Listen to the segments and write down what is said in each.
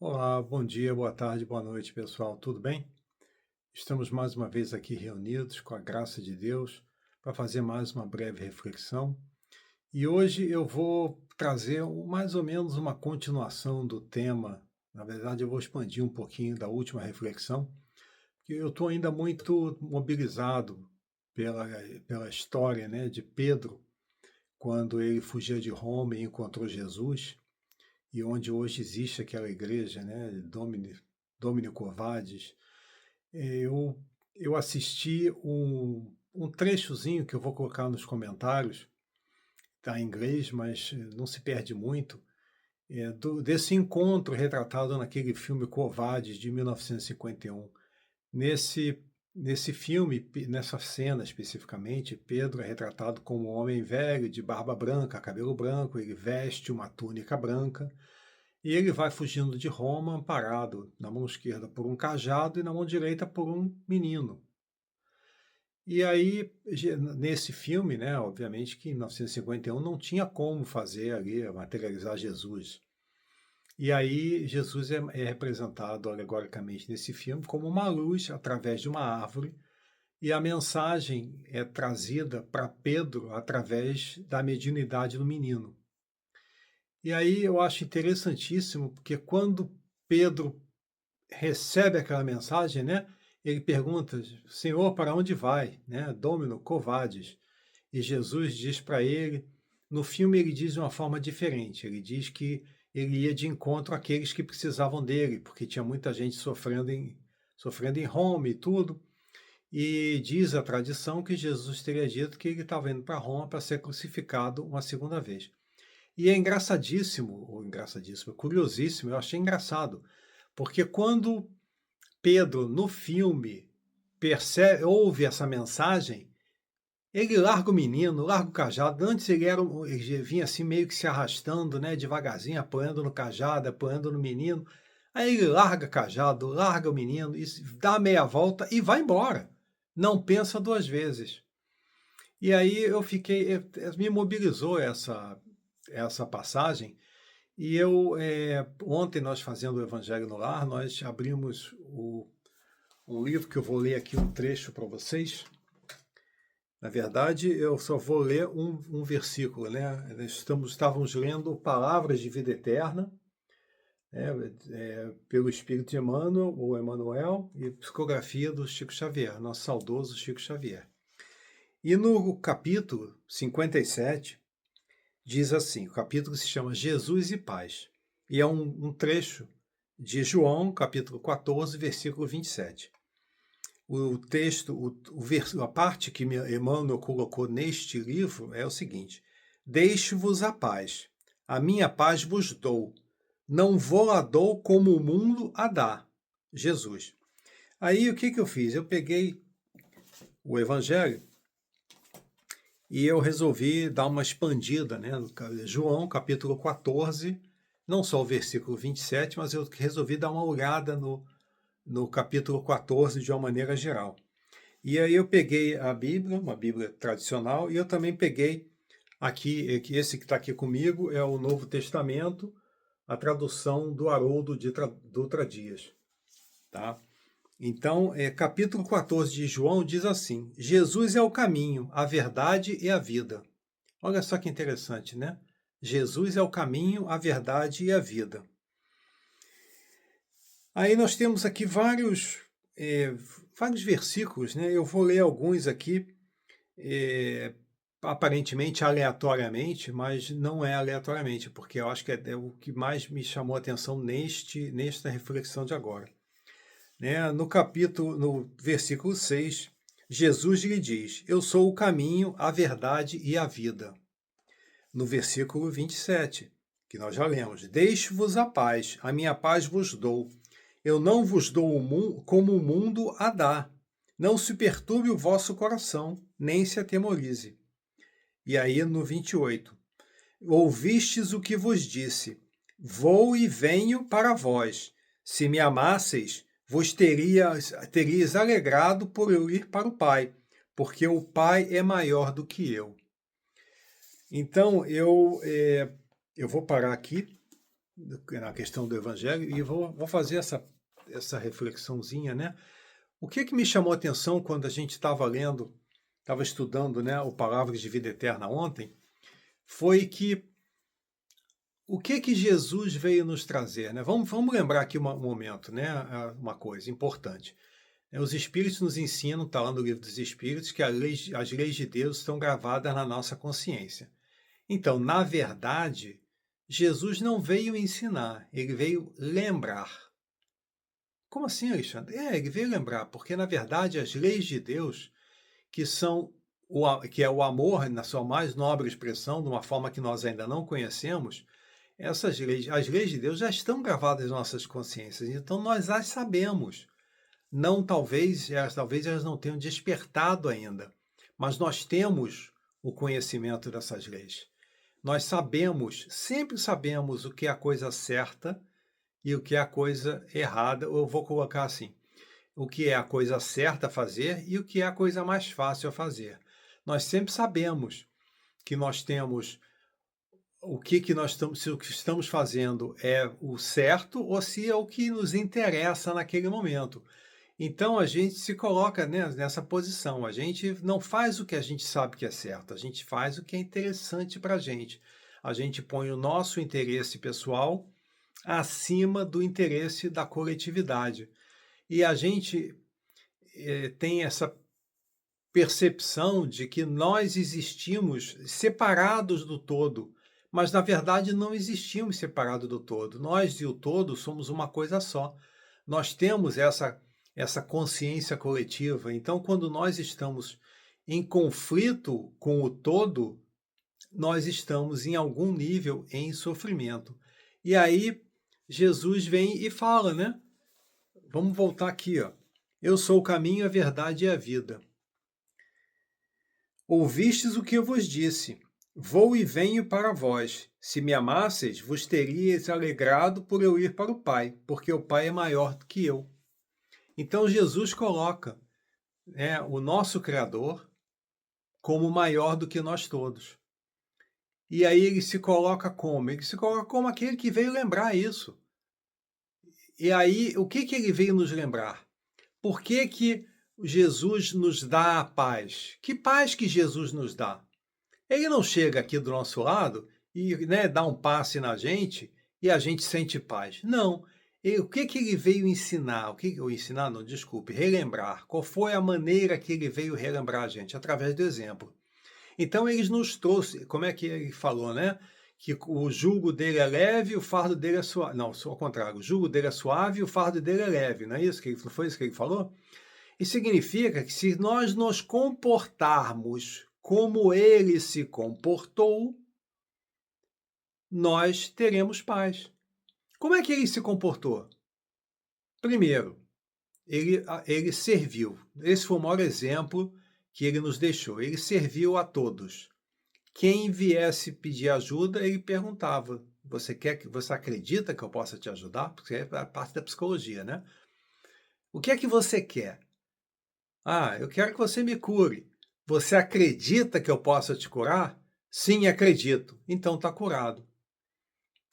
Olá, bom dia, boa tarde, boa noite, pessoal. Tudo bem? Estamos mais uma vez aqui reunidos com a graça de Deus para fazer mais uma breve reflexão. E hoje eu vou trazer mais ou menos uma continuação do tema. Na verdade, eu vou expandir um pouquinho da última reflexão, porque eu estou ainda muito mobilizado pela, pela história, né, de Pedro, quando ele fugia de Roma e encontrou Jesus, e onde hoje existe aquela igreja, né, Domini Covadis. Eu, eu assisti um trechozinho que eu vou colocar nos comentários, está em inglês, mas não se perde muito, desse encontro retratado naquele filme Covadis, de 1951. Nesse, nesse filme, nessa cena especificamente, Pedro é retratado como um homem velho, de barba branca, cabelo branco, ele veste uma túnica branca, e ele vai fugindo de Roma, amparado na mão esquerda por um cajado e na mão direita por um menino. E aí, nesse filme, né, obviamente que em 1951 não tinha como fazer ali, materializar Jesus. E aí Jesus é representado alegoricamente nesse filme como uma luz através de uma árvore, e a mensagem é trazida para Pedro através da mediunidade do menino. E aí eu acho interessantíssimo, porque quando Pedro recebe aquela mensagem, né, ele pergunta: Senhor, para onde vai? Né? Domino, covades. E Jesus diz para ele, no filme ele diz de uma forma diferente, ele diz que ele ia de encontro àqueles que precisavam dele, porque tinha muita gente sofrendo em Roma e tudo, e diz a tradição que Jesus teria dito que ele estava indo para Roma para ser crucificado uma segunda vez. E é engraçadíssimo, curiosíssimo, eu achei engraçado, porque quando Pedro, no filme, ouve essa mensagem, ele larga o menino, larga o cajado. Antes ele vinha assim meio que se arrastando, né, devagarzinho, apoiando no cajado, apoiando no menino. Aí ele larga o cajado, larga o menino, e dá meia volta e vai embora. Não pensa duas vezes. E aí eu fiquei, me mobilizou essa passagem. E ontem nós fazendo o Evangelho no Lar, nós abrimos um livro que eu vou ler aqui um trecho para vocês. Na verdade, eu só vou ler um versículo, né? Estávamos lendo Palavras de Vida Eterna, né? Pelo Espírito de Emmanuel, ou Emmanuel, e psicografia do Chico Xavier, nosso saudoso Chico Xavier. E no capítulo 57, diz assim, o capítulo se chama Jesus e Paz, e é um trecho de João, capítulo 14, versículo 27. O texto, a parte que Emmanuel colocou neste livro é o seguinte: deixo-vos a paz, a minha paz vos dou, não vou a dou como o mundo a dá. Jesus. Aí o que eu fiz? Eu peguei o Evangelho e eu resolvi dar uma expandida, né? João, capítulo 14, não só o versículo 27, mas eu resolvi dar uma olhada no capítulo 14 de uma maneira geral. E aí eu peguei a Bíblia, uma Bíblia tradicional, e eu também peguei aqui, esse que está aqui comigo é o Novo Testamento, a tradução do Haroldo Dutra Dias. Tá? Então, capítulo 14 de João diz assim: Jesus é o caminho, a verdade e a vida. Olha só que interessante, né? Jesus é o caminho, a verdade e a vida. Aí nós temos aqui vários versículos, né? Eu vou ler alguns aqui, aparentemente aleatoriamente, mas não é aleatoriamente, porque eu acho que é o que mais me chamou a atenção nesta reflexão de agora. Né? No versículo 6, Jesus lhe diz: Eu sou o caminho, a verdade e a vida. No versículo 27, que nós já lemos: Deixo-vos a paz, a minha paz vos dou. Eu não vos dou como o mundo a dá. Não se perturbe o vosso coração, nem se atemorize. E aí no 28, ouvistes o que vos disse, vou e venho para vós. Se me amasseis, vos teríeis alegrado por eu ir para o Pai, porque o Pai é maior do que eu. Então, eu vou parar aqui na questão do evangelho, e vou fazer essa reflexãozinha, né? O que me chamou a atenção quando a gente estava estudando, né, o Palavras de Vida Eterna ontem, foi que o que Jesus veio nos trazer, né? Vamos lembrar aqui um momento, né? Uma coisa importante. Os Espíritos nos ensinam, está lá no Livro dos Espíritos, que as leis de Deus estão gravadas na nossa consciência. Então, na verdade, Jesus não veio ensinar, ele veio lembrar. Como assim, Alexandre? Ele veio lembrar, porque na verdade as leis de Deus, que são que é o amor na sua mais nobre expressão, de uma forma que nós ainda não conhecemos, as leis de Deus já estão gravadas nas nossas consciências, então nós as sabemos. Não, talvez elas não tenham despertado ainda, mas nós temos o conhecimento dessas leis. Nós sabemos, sempre sabemos o que é a coisa certa e o que é a coisa errada, ou eu vou colocar assim, o que é a coisa certa a fazer e o que é a coisa mais fácil a fazer. Nós sempre sabemos que nós temos que nós estamos, se o que estamos fazendo é o certo ou se é o que nos interessa naquele momento. Então a gente se coloca, né, nessa posição. A gente não faz o que a gente sabe que é certo, a gente faz o que é interessante para a gente. A gente põe o nosso interesse pessoal acima do interesse da coletividade. E a gente tem essa percepção de que nós existimos separados do todo, mas na verdade não existimos separados do todo. Nós e o todo somos uma coisa só. Nós temos essa consciência coletiva. Então, quando nós estamos em conflito com o todo, nós estamos em algum nível em sofrimento. E aí Jesus vem e fala, né? Vamos voltar aqui, ó. Eu sou o caminho, a verdade e a vida. Ouvistes o que eu vos disse. Vou e venho para vós. Se me amasseis, vos teríeis alegrado por eu ir para o Pai, porque o Pai é maior do que eu. Então Jesus coloca, né, o nosso Criador como maior do que nós todos. E aí ele se coloca como? Ele se coloca como aquele que veio lembrar isso. E aí, o que ele veio nos lembrar? Por que Jesus nos dá a paz? Que paz que Jesus nos dá? Ele não chega aqui do nosso lado e, né, dá um passe na gente e a gente sente paz. Não. O que ele veio ensinar? Ou ensinar, não, desculpe, relembrar. Qual foi a maneira que ele veio relembrar a gente? Através do exemplo. Então, eles nos trouxe, como é que ele falou, né? Que o jugo dele é leve, o fardo dele é suave. Não, ao contrário, o jugo dele é suave e o fardo dele é leve. Não é isso? Não foi isso que ele falou? Isso significa que se nós nos comportarmos como ele se comportou, nós teremos paz. Como é que ele se comportou? Primeiro, ele serviu. Esse foi o maior exemplo que ele nos deixou. Ele serviu a todos. Quem viesse pedir ajuda, ele perguntava: você acredita que eu possa te ajudar? Porque é a parte da psicologia, né? O que é que você quer? Ah, eu quero que você me cure. Você acredita que eu possa te curar? Sim, acredito. Então está curado.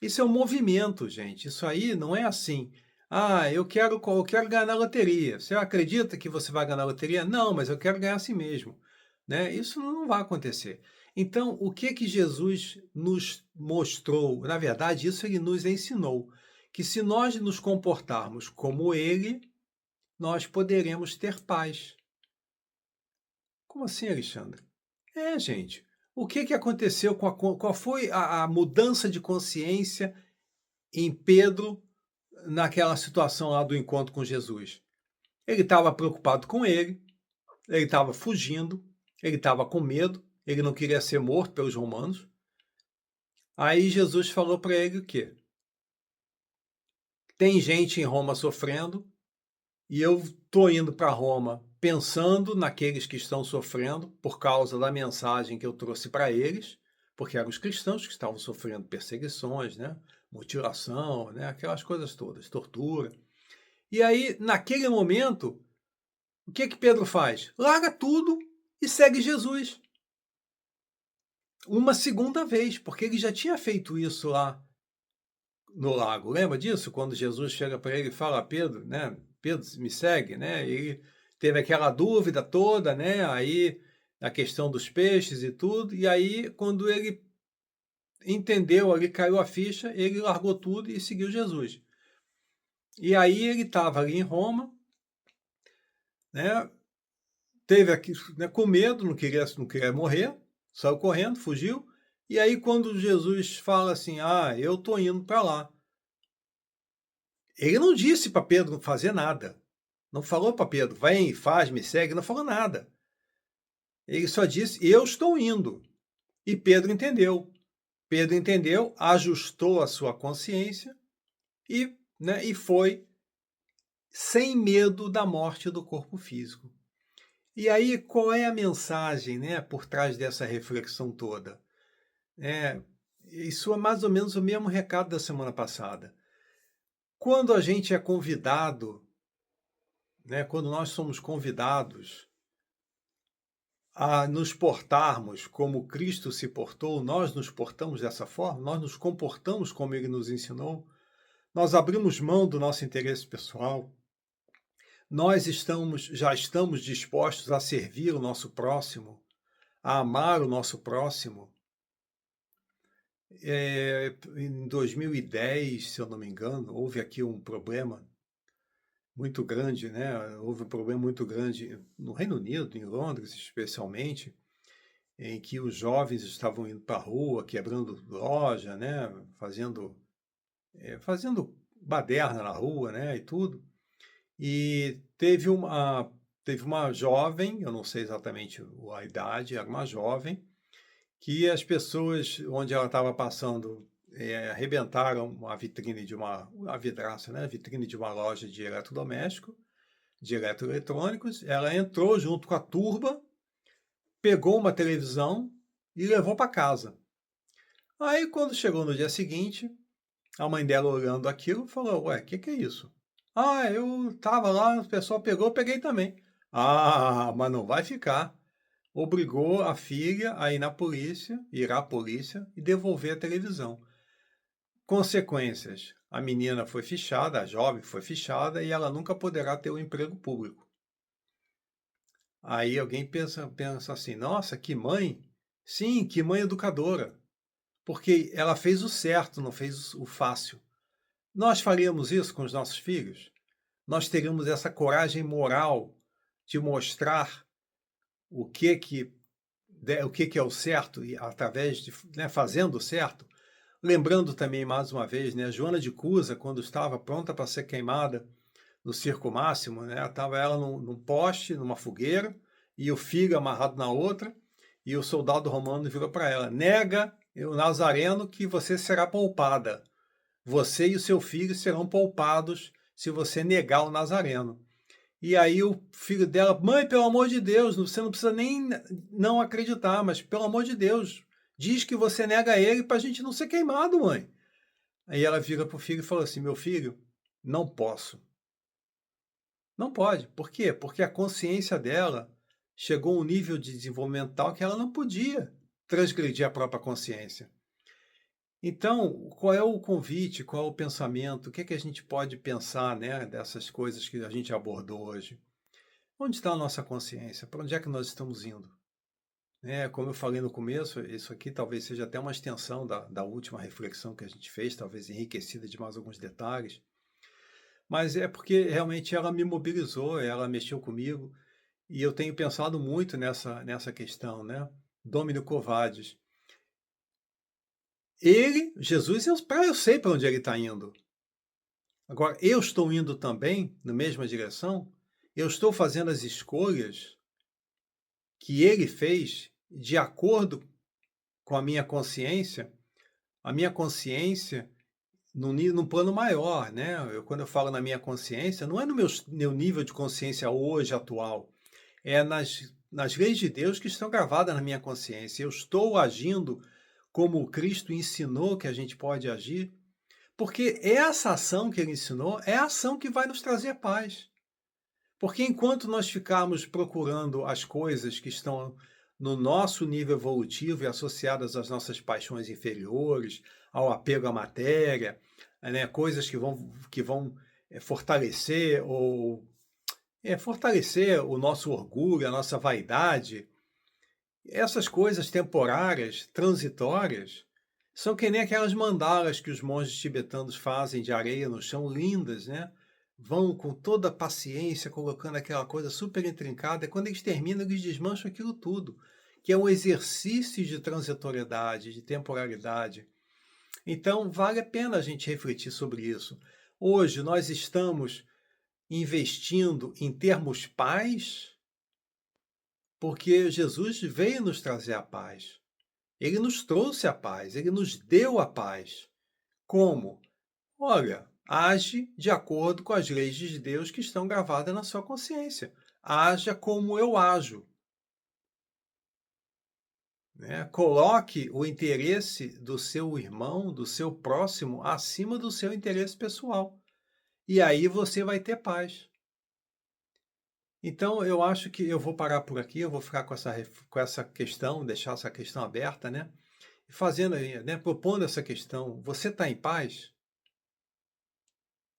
Isso é um movimento, gente. Isso aí não é assim. Ah, eu quero ganhar na loteria. Você acredita que você vai ganhar na loteria? Não, mas eu quero ganhar assim mesmo, né? Isso não vai acontecer. Então, o que Jesus nos mostrou? Na verdade, isso ele nos ensinou, que se nós nos comportarmos como ele, nós poderemos ter paz. Como assim, Alexandre? Gente. O que aconteceu qual foi a mudança de consciência em Pedro naquela situação lá do encontro com Jesus? Ele estava preocupado com ele estava fugindo, ele estava com medo, ele não queria ser morto pelos romanos. Aí Jesus falou para ele o quê? Tem gente em Roma sofrendo e eu estou indo para Roma pensando naqueles que estão sofrendo por causa da mensagem que eu trouxe para eles, porque eram os cristãos que estavam sofrendo perseguições, né? Mutilação, né? Aquelas coisas todas, tortura. E aí, naquele momento, o que Pedro faz? Larga tudo e segue Jesus. Uma segunda vez, porque ele já tinha feito isso lá no lago. Lembra disso? Quando Jesus chega para ele e fala: Pedro, né? Pedro, me segue, né? E ele teve aquela dúvida toda, né? Aí a questão dos peixes e tudo. E aí, quando ele entendeu, ali caiu a ficha, ele largou tudo e seguiu Jesus. E aí ele estava ali em Roma, né? Teve aqui, né, com medo, não queria morrer, saiu correndo, fugiu. E aí, quando Jesus fala assim: Ah, eu estou indo para lá. Ele não disse para Pedro fazer nada. Não falou para Pedro: vem, faz, me segue. Não falou nada. Ele só disse: eu estou indo. E Pedro entendeu. Pedro entendeu, ajustou a sua consciência e, né, e foi sem medo da morte do corpo físico. E aí, qual é a mensagem, né, por trás dessa reflexão toda? É, isso é mais ou menos o mesmo recado da semana passada. Quando a gente é convidado, né, quando nós somos convidados a nos portarmos como Cristo se portou, nós nos portamos dessa forma, nós nos comportamos como ele nos ensinou, nós abrimos mão do nosso interesse pessoal, nós já estamos dispostos a servir o nosso próximo, a amar o nosso próximo. Em 2010, se eu não me engano, houve aqui um problema muito grande, né? Houve um problema muito grande no Reino Unido, em Londres especialmente, em que os jovens estavam indo para a rua, quebrando loja, né? Fazendo baderna na rua, né? E tudo. E teve uma jovem, eu não sei exatamente a idade, era uma jovem, que as pessoas, onde ela estava passando, arrebentaram a vidraça, né? A vitrine de uma loja de eletrodoméstico, de eletroeletrônicos. Ela entrou junto com a turba, pegou uma televisão e levou para casa. Aí, quando chegou no dia seguinte, a mãe dela olhando aquilo, falou: Ué, o que é isso? Ah, eu estava lá, o pessoal pegou, eu peguei também. Ah, mas não vai ficar. Obrigou a filha a ir à polícia e devolver a televisão. Consequências: a menina foi fichada, a jovem foi fichada e ela nunca poderá ter um emprego público. Aí alguém pensa assim: nossa, que mãe? Sim, que mãe educadora. Porque ela fez o certo, não fez o fácil. Nós faríamos isso com os nossos filhos? Nós teríamos essa coragem moral de mostrar o que é o certo e através de, né, fazendo o certo? Lembrando também mais uma vez, né, Joana de Cusa, quando estava pronta para ser queimada no circo máximo, né, estava ela num poste, numa fogueira, e o filho amarrado na outra, e o soldado romano virou para ela: nega o Nazareno que você será poupada. Você e o seu filho serão poupados se você negar o Nazareno. E aí o filho dela: mãe, pelo amor de Deus, você não precisa nem não acreditar, mas pelo amor de Deus, diz que você nega ele para a gente não ser queimado, mãe. Aí ela vira para o filho e fala assim: meu filho, não posso. Não pode. Por quê? Porque a consciência dela chegou a um nível de desenvolvimento tal que ela não podia transgredir a própria consciência. Então, qual é o convite, qual é o pensamento, o que é que a gente pode pensar, né, dessas coisas que a gente abordou hoje? Onde está a nossa consciência? Para onde é que nós estamos indo? Como eu falei no começo, isso aqui talvez seja até uma extensão da última reflexão que a gente fez, talvez enriquecida de mais alguns detalhes, mas é porque realmente ela me mobilizou, ela mexeu comigo, e eu tenho pensado muito nessa questão, né? Domino Covades. Jesus, eu sei para onde ele está indo. Agora, eu estou indo também na mesma direção? Eu estou fazendo as escolhas que ele fez de acordo com a minha consciência? A minha consciência num plano maior, né? Quando eu falo na minha consciência, não é no meu nível de consciência hoje, atual. É nas leis de Deus que estão gravadas na minha consciência. Eu estou agindo como Cristo ensinou que a gente pode agir, porque essa ação que ele ensinou é a ação que vai nos trazer paz. Porque enquanto nós ficarmos procurando as coisas que estão no nosso nível evolutivo e associadas às nossas paixões inferiores, ao apego à matéria, né, coisas que vão fortalecer ou fortalecer o nosso orgulho, a nossa vaidade. Essas coisas temporárias, transitórias, são que nem aquelas mandalas que os monges tibetanos fazem de areia no chão, lindas, né? Vão com toda a paciência colocando aquela coisa super intrincada, e quando eles terminam, eles desmancham aquilo tudo, que é um exercício de transitoriedade, de temporalidade. Então, vale a pena a gente refletir sobre isso. Hoje, nós estamos investindo em termos paz, porque Jesus veio nos trazer a paz. Ele nos trouxe a paz, ele nos deu a paz. Como? Olha, age de acordo com as leis de Deus que estão gravadas na sua consciência. Haja como eu ajo, né? Coloque o interesse do seu irmão, do seu próximo, acima do seu interesse pessoal. E aí você vai ter paz. Então, eu acho que eu vou parar por aqui, eu vou ficar com essa questão, deixar essa questão aberta, né? E fazendo aí, né? Propondo essa questão. Você está em paz?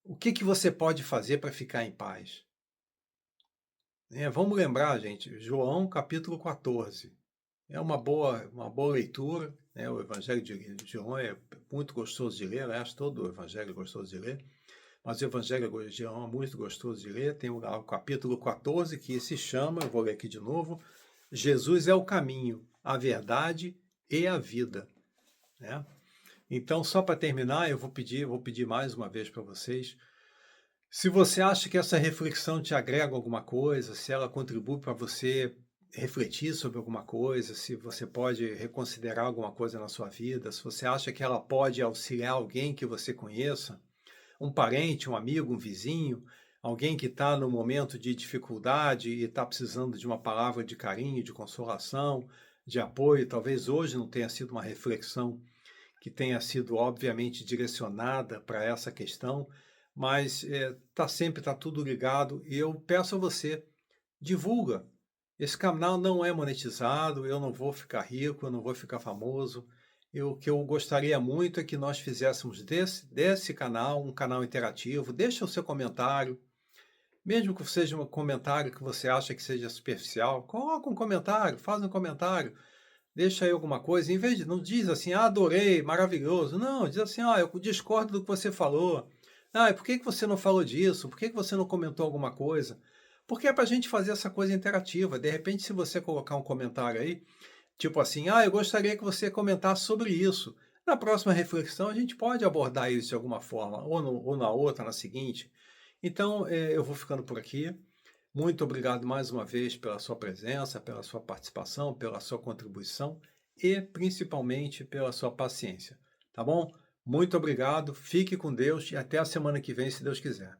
O que que você pode fazer para ficar em paz? Vamos lembrar, gente, João capítulo 14. É uma boa leitura, né? O Evangelho de João é muito gostoso de ler, aliás, todo o Evangelho é gostoso de ler. Mas o Evangelho de João é muito gostoso de ler. Tem o capítulo 14 que se chama, eu vou ler aqui de novo, Jesus é o caminho, a verdade e a vida, né? Então, só para terminar, eu vou pedir mais uma vez para vocês. Se você acha que essa reflexão te agrega alguma coisa, se ela contribui para você refletir sobre alguma coisa, se você pode reconsiderar alguma coisa na sua vida, se você acha que ela pode auxiliar alguém que você conheça, um parente, um amigo, um vizinho, alguém que está no momento de dificuldade e está precisando de uma palavra de carinho, de consolação, de apoio, talvez hoje não tenha sido uma reflexão que tenha sido obviamente direcionada para essa questão, mas sempre está tudo ligado. E eu peço a você, divulga. Esse canal não é monetizado, eu não vou ficar rico, eu não vou ficar famoso. O que eu gostaria muito é que nós fizéssemos desse canal um canal interativo. Deixa o seu comentário, mesmo que seja um comentário que você acha que seja superficial, coloca um comentário, faz um comentário. Deixa aí alguma coisa, em vez de não diz assim: "Ah, adorei, maravilhoso", não, diz assim: "Ah, eu discordo do que você falou. Ah, e por que que você não falou disso? Por que que você não comentou alguma coisa?". Porque é para a gente fazer essa coisa interativa. De repente, se você colocar um comentário aí, tipo assim: "Ah, eu gostaria que você comentasse sobre isso". Na próxima reflexão, a gente pode abordar isso de alguma forma, ou na outra, na seguinte. Então, eu vou ficando por aqui. Muito obrigado mais uma vez pela sua presença, pela sua participação, pela sua contribuição e principalmente pela sua paciência, tá bom? Muito obrigado, fique com Deus e até a semana que vem, se Deus quiser.